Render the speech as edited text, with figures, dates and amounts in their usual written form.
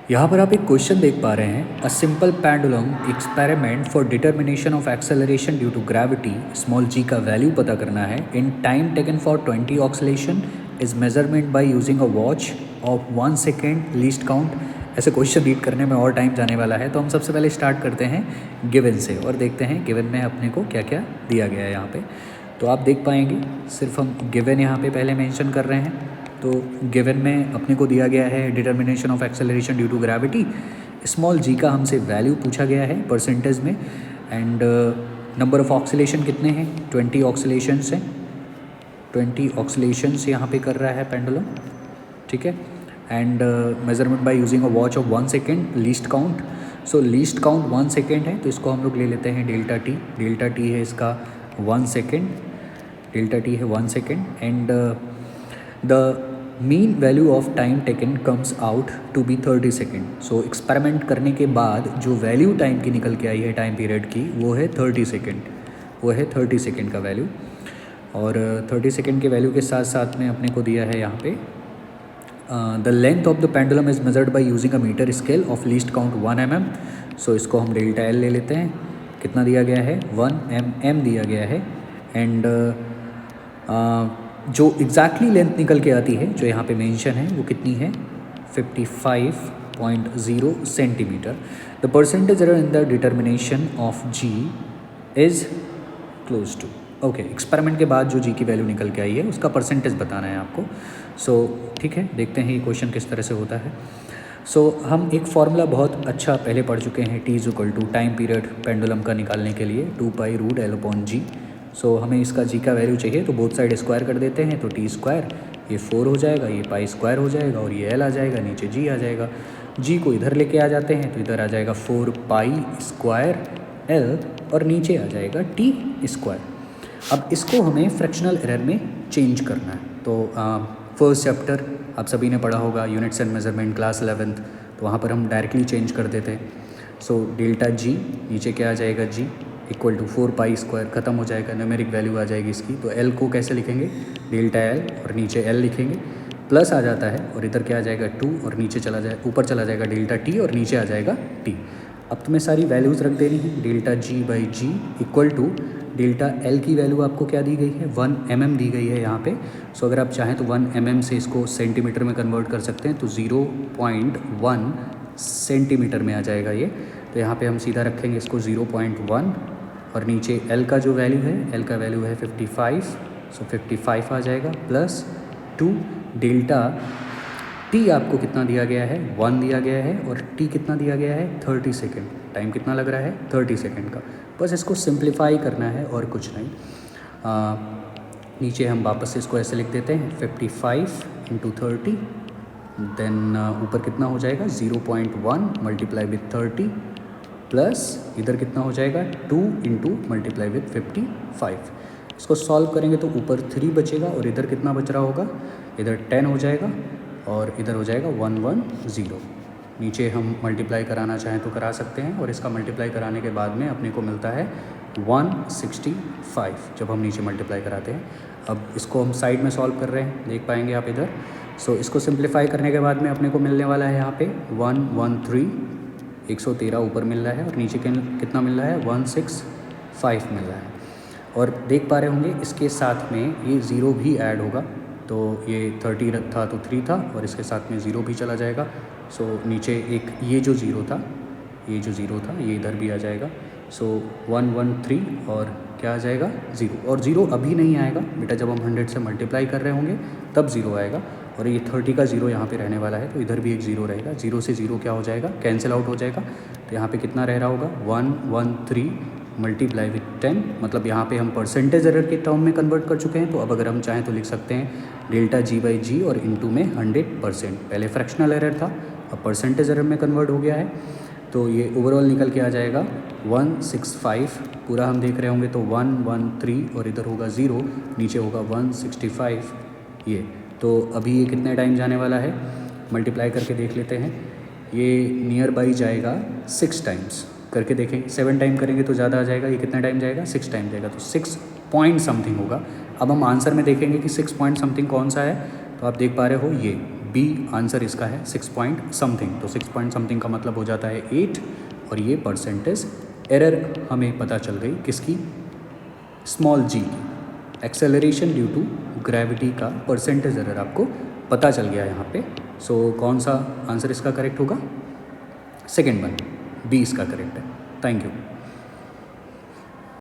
यहाँ पर आप एक क्वेश्चन देख पा रहे हैं। A simple pendulum experiment for determination of acceleration due to gravity small G का वैल्यू पता करना है। In time taken for 20 oscillation is measurement by using a watch of 1 second least count. ऐसे क्वेश्चन रीड करने में और time जाने वाला है, तो हम सबसे पहले स्टार्ट करते हैं गिवन से और देखते हैं गिवन में अपने को क्या क्या दिया गया है यहाँ पे। तो आप देख पाएंगे सिर्फ हम गिवन यहाँ पे पहले मेंशन कर रहे हैं। तो गिवन में अपने को दिया गया है determination of acceleration due to gravity, small G का हमसे वैल्यू पूछा गया है परसेंटेज में, एंड नंबर ऑफ ऑक्सीलेशन कितने हैं, 20 ऑक्सीलेशंस हैं, 20 ऑक्सीलेशंस यहाँ पे कर रहा है पेंडुलम, ठीक है। And measurement by using a watch of 1 second least count. So least count 1 second है, तो इसको हम लोग ले लेते हैं डेल्टा टी। डेल्टा टी है इसका 1 सेकेंड, डेल्टा टी है 1 second, and the mean value of time taken comes out to be 30 second. So experiment करने के बाद जो वैल्यू टाइम की निकल के आई है टाइम पीरियड की, वो है 30 सेकेंड, वो है 30 सेकेंड का वैल्यू। और 30 सेकेंड के वैल्यू के साथ साथ में अपने को दिया है यहाँ पे the length of the pendulum is measured by using a metre scale of least count 1 mm। So इसको हम डेल्टा एल ले लेते हैं। कितना दिया गया है, 1 mm दिया गया है। एंड जो एग्जैक्टली लेंथ निकल के आती है जो यहाँ पे मेंशन है वो कितनी है, 55.0 centimetre. The percentage error in the determination of g is close to. Okay, experiment के बाद जो जी की वैल्यू निकल के आई है उसका परसेंटेज बताना है आपको। सो ठीक है, देखते हैं ये क्वेश्चन किस तरह से होता है। सो हम एक फार्मूला बहुत अच्छा पहले पढ़ चुके हैं, T is equal to time period pendulum का निकालने के लिए 2π√L/g। सो हमें इसका जी का वैल्यू चाहिए तो बोथ साइड स्क्वायर कर देते हैं, तो टी स्क्वायर, ये 4 हो जाएगा, ये पाई स्क्वायर हो जाएगा और ये एल आ जाएगा, नीचे जी आ जाएगा। जी को इधर लेके आ जाते हैं तो इधर आ जाएगा 4π² एल और नीचे आ जाएगा टी स्क्वायर। अब इसको हमें फ्रैक्शनल एरर में चेंज करना है। तो फर्स्ट चैप्टर आप सभी ने पढ़ा होगा, units and measurement, class 11th, तो वहाँ पर हम डायरेक्टली चेंज कर देते हैं। सो डेल्टा जी, नीचे क्या आ जाएगा, जी इक्वल टू 4π², ख़त्म हो जाएगा, न्यूमेरिक वैल्यू आ जाएगी इसकी। तो एल को कैसे लिखेंगे, डेल्टा एल और नीचे एल लिखेंगे, प्लस आ जाता है और इधर क्या आ जाएगा 2 और नीचे चला जाए, ऊपर चला जाएगा डेल्टा टी और नीचे आ जाएगा टी। अब तुम्हें सारी वैल्यूज़ रख देनी है। Delta g by g equal to delta L की वैल्यू आपको क्या दी गई है, 1 mm दी गई है यहाँ पे। सो अगर आप चाहें तो 1 mm से इसको सेंटीमीटर में कन्वर्ट कर सकते हैं, तो 0.1 सेंटीमीटर में आ जाएगा ये। तो यहाँ पे हम सीधा रखेंगे इसको 0.1 और नीचे एल का जो वैल्यू है, एल का वैल्यू है 55, सो 55 आ जाएगा प्लस 2 डेल्टा टी आपको कितना दिया गया है, 1 दिया गया है, और टी कितना दिया गया है, 30 सेकेंड। टाइम कितना लग रहा है, 30 सेकेंड का। बस इसको सिंप्लीफाई करना है और कुछ नहीं। नीचे हम वापस से इसको ऐसे लिख देते हैं 55 × 30, देन ऊपर कितना हो जाएगा 0.1 मल्टीप्लाई विथ 30 प्लस इधर कितना हो जाएगा 2 × मल्टीप्लाई विथ 55। इसको सॉल्व करेंगे तो ऊपर 3 बचेगा और इधर कितना बच रहा होगा, इधर 10 हो जाएगा और इधर हो जाएगा 110। नीचे हम मल्टीप्लाई कराना चाहें तो करा सकते हैं, और इसका मल्टीप्लाई कराने के बाद में अपने को मिलता है 165 जब हम नीचे मल्टीप्लाई कराते हैं। अब इसको हम साइड में सॉल्व कर रहे हैं, देख पाएंगे आप इधर। सो इसको सिंप्लीफाई करने के बाद में अपने को मिलने वाला है यहाँ पे 113, 113 ऊपर मिल रहा है और नीचे कितना मिल रहा है, 165 मिल रहा है। और देख पा रहे होंगे इसके साथ में ये 0 भी ऐड होगा, तो ये 30 था तो 3 था और इसके साथ में 0 भी चला जाएगा। सो नीचे एक ये जो 0 था, ये जो 0 था ये इधर भी आ जाएगा। सो 113 और क्या आ जाएगा 0, और 0 अभी नहीं आएगा बेटा, जब हम 100 से मल्टीप्लाई कर रहे होंगे तब 0 आएगा। और ये 30 का 0 यहाँ पे रहने वाला है, तो इधर भी एक 0 रहेगा। 0 से 0 क्या हो जाएगा, कैंसिल आउट हो जाएगा। तो यहाँ पे कितना रह रहा होगा, 113 मल्टीप्लाई विथ 10, मतलब यहाँ पे हम परसेंटेज एरर के टर्म में कन्वर्ट कर चुके हैं। तो अब अगर हम चाहें तो लिख सकते हैं डेल्टा जी बाई जी और इनटू में 100%। पहले फ्रैक्शनल एरर था, अब परसेंटेज एरर में कन्वर्ट हो गया है। तो ये ओवरऑल निकल के आ जाएगा 165, पूरा हम देख रहे होंगे तो 113 और इधर होगा 0, नीचे होगा 165 ये। तो अभी ये कितने टाइम जाने वाला है, मल्टीप्लाई करके देख लेते हैं। ये नियर बाई जाएगा 6 टाइम्स, करके देखेंगे। 7 टाइम करेंगे तो ज़्यादा आ जाएगा, ये कितना टाइम जाएगा, 6 टाइम जाएगा, तो 6 पॉइंट समथिंग होगा। अब हम आंसर में देखेंगे कि 6 पॉइंट समथिंग कौन सा है, तो आप देख पा रहे हो ये बी आंसर इसका है 6 पॉइंट समथिंग, तो 6 पॉइंट समथिंग का मतलब हो जाता है 8, और ये परसेंटेज एरर हमें पता चल गई किसकी, स्मॉल जी की। एक्सेलरेशन ड्यू टू ग्रेविटी का परसेंटेज एरर आपको पता चल गया यहाँ पे। सो कौन सा आंसर इसका करेक्ट होगा, सेकेंड वन, बी इसका करेक्ट है। Thank you.